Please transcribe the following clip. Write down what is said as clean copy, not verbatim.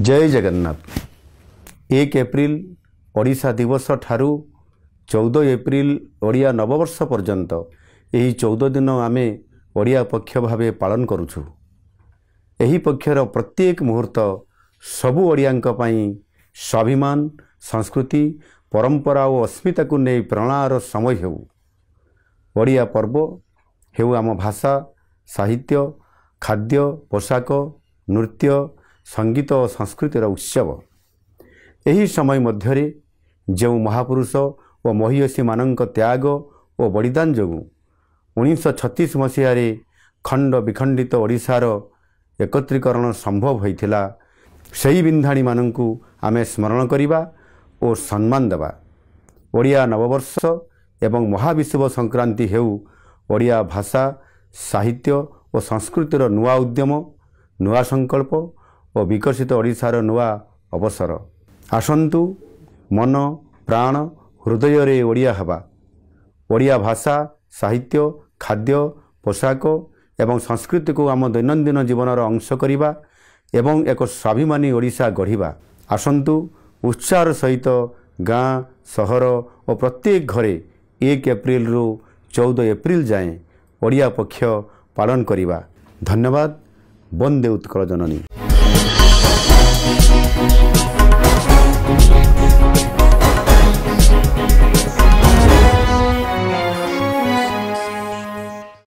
जय जगन्नाथ। 1 एप्रिल ओडिशा दिवस ठारू 14 एप्रिल ओडिया नववर्ष पर्यंत यही 14 दिन आमे ओडिया पक्ष भावे पालन करुछु। यही पक्षर प्रत्येक मुहूर्त सबु ओडियांक पई स्वाभिमान संस्कृति परंपरा और अस्मिता को नहीं प्रेरणार समय हेउ। ओडिया पर्व हेउ आम भाषा साहित्य खाद्य पोशाक नृत्य संगीत और संस्कृतिर उत्सव। यही समय मध्यरे जो महापुरुष और महिषी मानक त्याग और बलिदान जो 1936 मसीह खंड विखंडित ओडिशार एकत्रीकरण संभव होइथिला सही बिंधाणी मानकु आमे स्मरण करिबा और सम्मान देवा। ओडिया नववर्ष एवं महाविश्व संक्रांति हेउ ओडिया भाषा साहित्य और संस्कृतिर नुआ उद्यम नुआ संकल्प और विकसित ओडिशार नुआ अवसर। आसंतु मन प्राण हृदय रे ओडिया हवा। ओडिया भाषा साहित्य खाद्य पोशाक एवं संस्कृति को आम दैनंदिन जीवनर अंश करिबा एवं एक स्वाभिमानी ओडिशा गढ़िबा। आसंतु उत्साह सहित गाँ सहर और प्रत्येक घरे 1 एप्रिल रु 14 एप्रिल जाए ओडिया पक्ष पालन करिबा। धन्यवाद। वंदे उत्कल जननी।